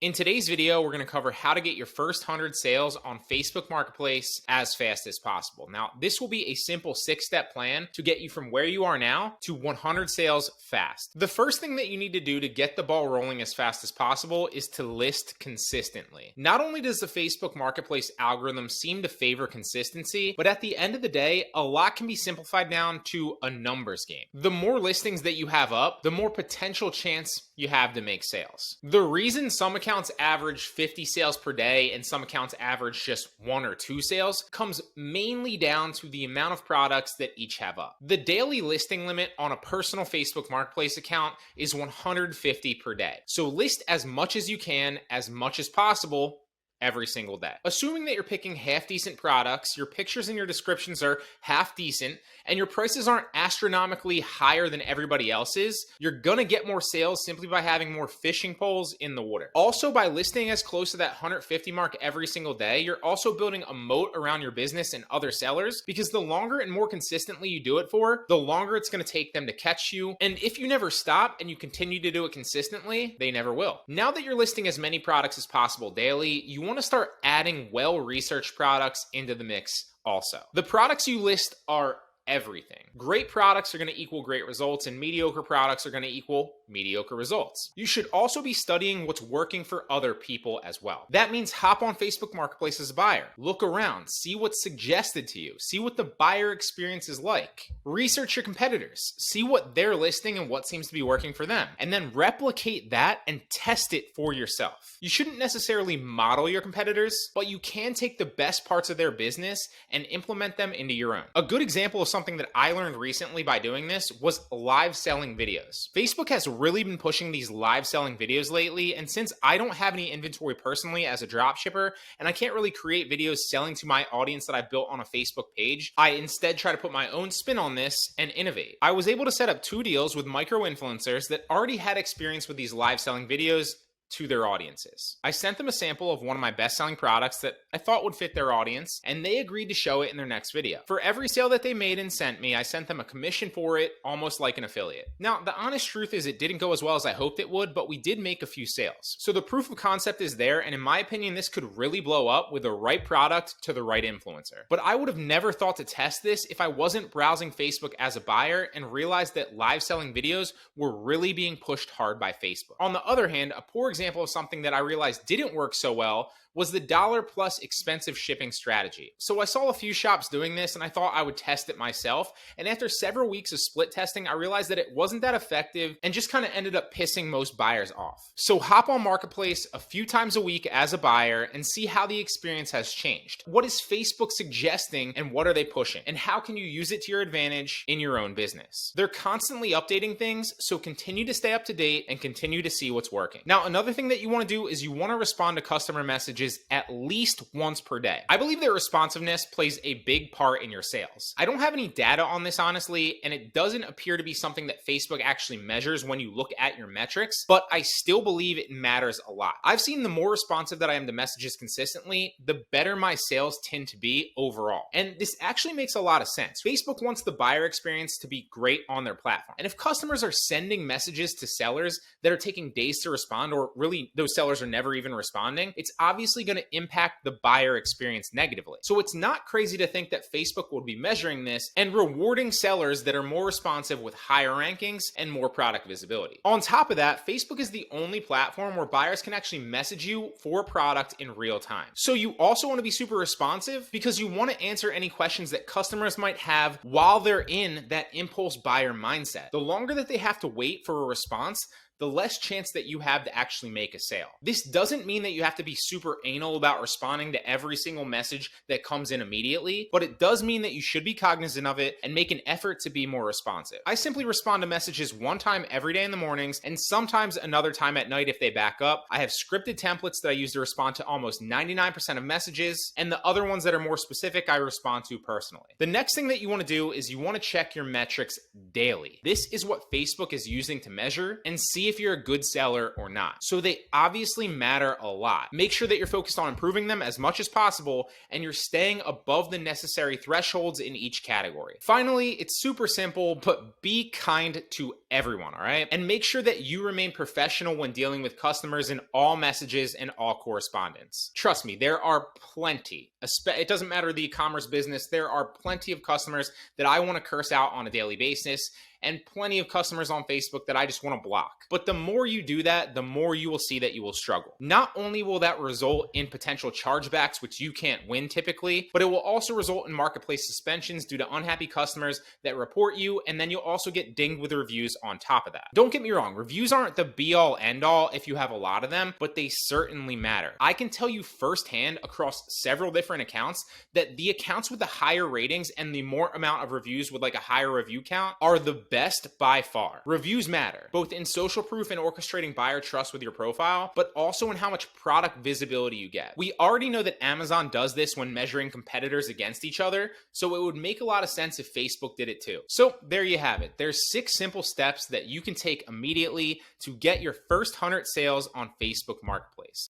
In today's video, we're going to cover how to get your first 100 sales on Facebook Marketplace as fast as possible. Now, this will be a simple 6-step plan to get you from where you are now to 100 sales fast. The first thing that you need to do to get the ball rolling as fast as possible is to list consistently. Not only does the Facebook Marketplace algorithm seem to favor consistency, but at the end of the day, a lot can be simplified down to a numbers game. The more listings that you have up, the more potential chance you have to make sales. The reason some accounts average 50 sales per day and some accounts average just 1 or 2 sales comes mainly down to the amount of products that each have up. The daily listing limit on a personal Facebook Marketplace account is 150 per day. So list as much as you can, as much as possible, every single day. Assuming that you're picking half decent products, your pictures and your descriptions are half decent, and your prices aren't astronomically higher than everybody else's, you're gonna get more sales simply by having more fishing poles in the water. Also, by listing as close to that 150 mark every single day, you're also building a moat around your business and other sellers, because the longer and more consistently you do it for, the longer it's gonna take them to catch you. And if you never stop and you continue to do it consistently, they never will. Now that you're listing as many products as possible daily, you want to start adding well-researched products into the mix also. The products you list are everything. Great products are going to equal great results, and mediocre products are going to equal mediocre results. You should also be studying what's working for other people as well. That means hop on Facebook Marketplace as a buyer. Look around, see what's suggested to you, see what the buyer experience is like. Research your competitors, see what they're listing and what seems to be working for them, and then replicate that and test it for yourself. You shouldn't necessarily model your competitors, but you can take the best parts of their business and implement them into your own. A good example of something that I learned recently by doing this was live selling videos. Facebook has really been pushing these live selling videos lately, and since I don't have any inventory personally as a dropshipper, and I can't really create videos selling to my audience that I built on a Facebook page, I instead try to put my own spin on this and innovate. I was able to set up 2 deals with micro influencers that already had experience with these live selling videos to their audiences. I sent them a sample of one of my best-selling products that I thought would fit their audience, and they agreed to show it in their next video. For every sale that they made and sent me, I sent them a commission for it, almost like an affiliate. Now, the honest truth is it didn't go as well as I hoped it would, but we did make a few sales. So the proof of concept is there, and in my opinion, this could really blow up with the right product to the right influencer. But I would have never thought to test this if I wasn't browsing Facebook as a buyer and realized that live selling videos were really being pushed hard by Facebook. On the other hand, a poor example of something that I realized didn't work so well was the $+ expensive shipping strategy. So I saw a few shops doing this and I thought I would test it myself. And after several weeks of split testing, I realized that it wasn't that effective and just kind of ended up pissing most buyers off. So hop on Marketplace a few times a week as a buyer and see how the experience has changed. What is Facebook suggesting and what are they pushing? And how can you use it to your advantage in your own business? They're constantly updating things, so continue to stay up to date and continue to see what's working. Now, another thing that you want to do is you want to respond to customer messages at least once per day. I believe that responsiveness plays a big part in your sales. I don't have any data on this honestly, and it doesn't appear to be something that Facebook actually measures when you look at your metrics, but I still believe it matters a lot. I've seen the more responsive that I am to messages consistently, the better my sales tend to be overall. And this actually makes a lot of sense. Facebook wants the buyer experience to be great on their platform. And if customers are sending messages to sellers that are taking days to respond, or really those sellers are never even responding, it's obviously going to impact the buyer experience negatively. So it's not crazy to think that Facebook will be measuring this and rewarding sellers that are more responsive with higher rankings and more product visibility. On top of that, Facebook is the only platform where buyers can actually message you for a product in real time. So you also want to be super responsive because you want to answer any questions that customers might have while they're in that impulse buyer mindset. The longer that they have to wait for a response, the less chance that you have to actually make a sale. This doesn't mean that you have to be super anal about responding to every single message that comes in immediately, but it does mean that you should be cognizant of it and make an effort to be more responsive. I simply respond to messages one time every day in the mornings and sometimes another time at night if they back up. I have scripted templates that I use to respond to almost 99% of messages, and the other ones that are more specific I respond to personally. The next thing that you want to do is you want to check your metrics daily. This is what Facebook is using to measure and see see if you're a good seller or not. So they obviously matter a lot. Make sure that you're focused on improving them as much as possible and you're staying above the necessary thresholds in each category. Finally, it's super simple, but be kind to everyone, all right? And make sure that you remain professional when dealing with customers in all messages and all correspondence. Trust me, there are plenty. It doesn't matter the e-commerce business, there are plenty of customers that I want to curse out on a daily basis, and plenty of customers on Facebook that I just want to block. But the more you do that, the more you will see that you will struggle. Not only will that result in potential chargebacks, which you can't win typically, but it will also result in marketplace suspensions due to unhappy customers that report you, and then you'll also get dinged with reviews on top of that. Don't get me wrong, reviews aren't the be-all end-all if you have a lot of them, but they certainly matter. I can tell you firsthand across several different accounts that the accounts with the higher ratings and the more amount of reviews with like a higher review count are the best by far. Reviews matter, both in social proof and orchestrating buyer trust with your profile, but also in how much product visibility you get. We already know that Amazon does this when measuring competitors against each other, so it would make a lot of sense if Facebook did it too. So there you have it. There's 6 simple steps that you can take immediately to get your first 100 sales on Facebook Marketplace.